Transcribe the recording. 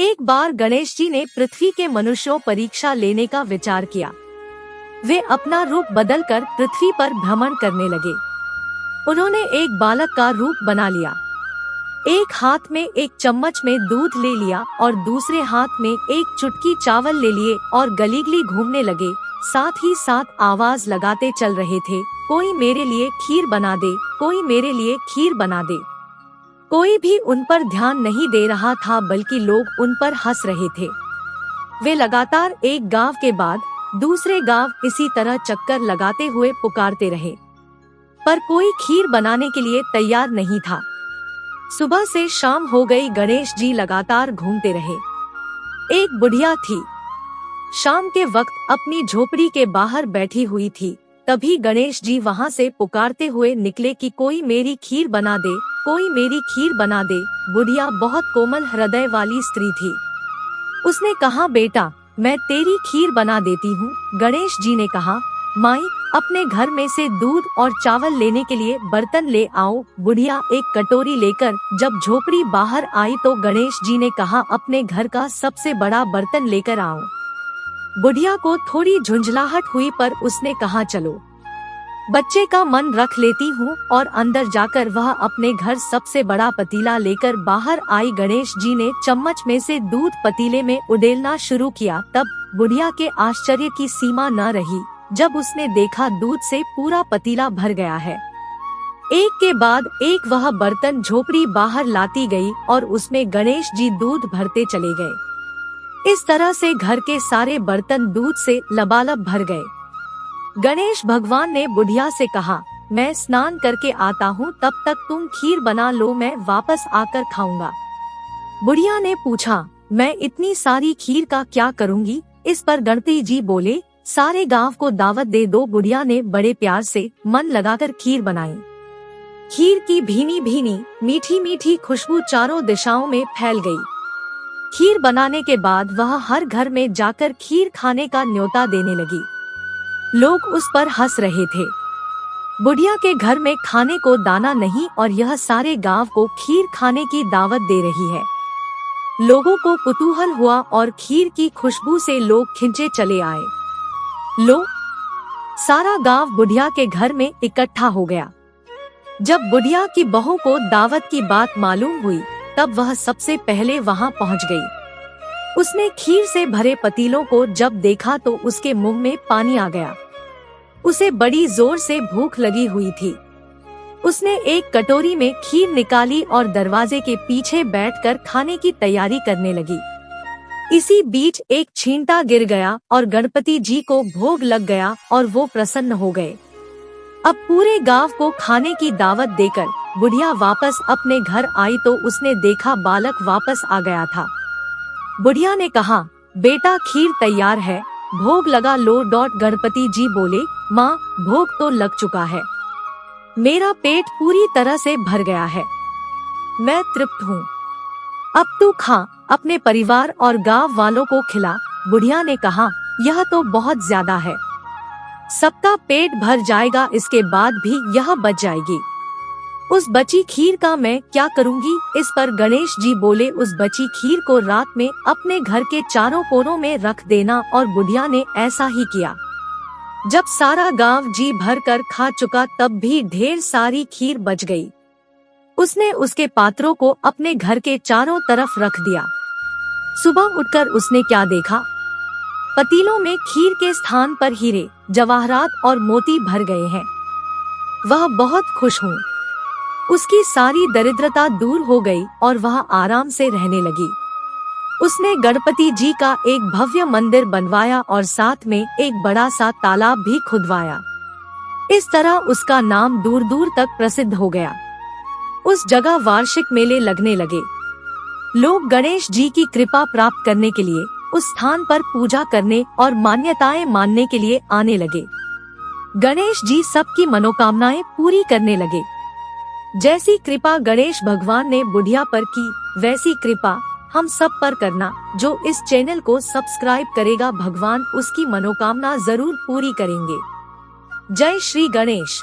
एक बार गणेश जी ने पृथ्वी के मनुष्यों परीक्षा लेने का विचार किया। वे अपना रूप बदलकर पृथ्वी पर भ्रमण करने लगे। उन्होंने एक बालक का रूप बना लिया। एक हाथ में एक चम्मच में दूध ले लिया और दूसरे हाथ में एक चुटकी चावल ले लिए और गली गली घूमने लगे। साथ ही साथ आवाज लगाते चल रहे थे, कोई मेरे लिए खीर बना दे, कोई मेरे लिए खीर बना दे। कोई भी उन पर ध्यान नहीं दे रहा था, बल्कि लोग उन पर हंस रहे थे। वे लगातार एक गांव के बाद दूसरे गांव इसी तरह चक्कर लगाते हुए पुकारते रहे, पर कोई खीर बनाने के लिए तैयार नहीं था। सुबह से शाम हो गई, गणेश जी लगातार घूमते रहे। एक बुढ़िया थी, शाम के वक्त अपनी झोपड़ी के बाहर बैठी हुई थी। तभी गणेश जी वहां से पुकारते हुए निकले कि कोई मेरी खीर बना दे, कोई मेरी खीर बना दे। बुढ़िया बहुत कोमल हृदय वाली स्त्री थी। उसने कहा, बेटा मैं तेरी खीर बना देती हूँ। गणेश जी ने कहा, माई अपने घर में से दूध और चावल लेने के लिए बर्तन ले आओ। बुढ़िया एक कटोरी लेकर जब झोपड़ी बाहर आई तो गणेश जी ने कहा, अपने घर का सबसे बड़ा बर्तन लेकर आओ। बुढ़िया को थोड़ी झुंझलाहट हुई, पर उसने कहा, चलो बच्चे का मन रख लेती हूँ, और अंदर जाकर वह अपने घर सबसे बड़ा पतीला लेकर बाहर आई। गणेश जी ने चम्मच में से दूध पतीले में उड़ेलना शुरू किया। तब बुढ़िया के आश्चर्य की सीमा न रही जब उसने देखा दूध से पूरा पतीला भर गया है। एक के बाद एक वह बर्तन झोपड़ी बाहर लाती गई और उसमें गणेश जी दूध भरते चले गए। इस तरह से घर के सारे बर्तन दूध से लबालब भर गए। गणेश भगवान ने बुढ़िया से कहा, मैं स्नान करके आता हूँ, तब तक तुम खीर बना लो, मैं वापस आकर खाऊंगा। बुढ़िया ने पूछा, मैं इतनी सारी खीर का क्या करूँगी? इस पर गणपति जी बोले, सारे गांव को दावत दे दो। बुढ़िया ने बड़े प्यार से मन लगाकर खीर बनाई। खीर की भीनी भीनी मीठी मीठी खुशबू चारों दिशाओं में फैल गई। खीर बनाने के बाद वह हर घर में जाकर खीर खाने का न्योता देने लगी। लोग उस पर हंस रहे थे। बुढ़िया के घर में खाने को दाना नहीं और यह सारे गांव को खीर खाने की दावत दे रही है। लोगों को कुतूहल हुआ और खीर की खुशबू से लोग खिंचे चले आए। लो, सारा गांव बुढ़िया के घर में इकट्ठा हो गया। जब बुढ़िया की बहू को दावत की बात मालूम हुई, तब वह सबसे पहले वहां पहुंच गई। उसने खीर से भरे पतीलों को जब देखा तो उसके मुंह में पानी आ गया। उसे बड़ी जोर से भूख लगी हुई थी। उसने एक कटोरी में खीर निकाली और दरवाजे के पीछे बैठकर खाने की तैयारी करने लगी। इसी बीच एक छींटा गिर गया और गणपति जी को भोग लग गया और वो प्रसन्न हो गए। अब पूरे गांव को खाने की दावत देकर बुढ़िया वापस अपने घर आई तो उसने देखा बालक वापस आ गया था। बुढ़िया ने कहा, बेटा खीर तैयार है, भोग लगा लो। गणपति जी बोले, माँ भोग तो लग चुका है, मेरा पेट पूरी तरह से भर गया है, मैं तृप्त हूँ। अब तू खा, अपने परिवार और गांव वालों को खिला। बुढ़िया ने कहा, यह तो बहुत ज्यादा है, सबका पेट भर जाएगा, इसके बाद भी यह बच जाएगी। उस बची खीर का मैं क्या करूँगी? इस पर गणेश जी बोले, उस बची खीर को रात में अपने घर के चारों कोनों में रख देना। और बुढ़िया ने ऐसा ही किया। जब सारा गांव जी भर कर खा चुका तब भी ढेर सारी खीर बच गई। उसने उसके पात्रों को अपने घर के चारों तरफ रख दिया। सुबह उठकर उसने क्या देखा? पतीलों में खीर के स्थान पर हीरे, जवाहरात और मोती भर गए हैं। वह बहुत खुश हुई। उसकी सारी दरिद्रता दूर हो गई और वह आराम से रहने लगी। उसने गणपति जी का एक भव्य मंदिर बनवाया और साथ में एक बड़ा सा तालाब भी खुदवाया। इस तरह उसका नाम दूर दूर तक प्रसिद्ध हो गया। उस जगह वार्षिक मेले लगने लगे। लोग गणेश जी की कृपा प्राप्त करने के लिए उस स्थान पर पूजा करने और मान्यताएं मानने के लिए आने लगे। गणेश जी सबकी मनोकामनाएं पूरी करने लगे। जैसी कृपा गणेश भगवान ने बुढ़िया पर की, वैसी कृपा हम सब पर करना। जो इस चैनल को सब्सक्राइब करेगा, भगवान उसकी मनोकामना जरूर पूरी करेंगे। जय श्री गणेश।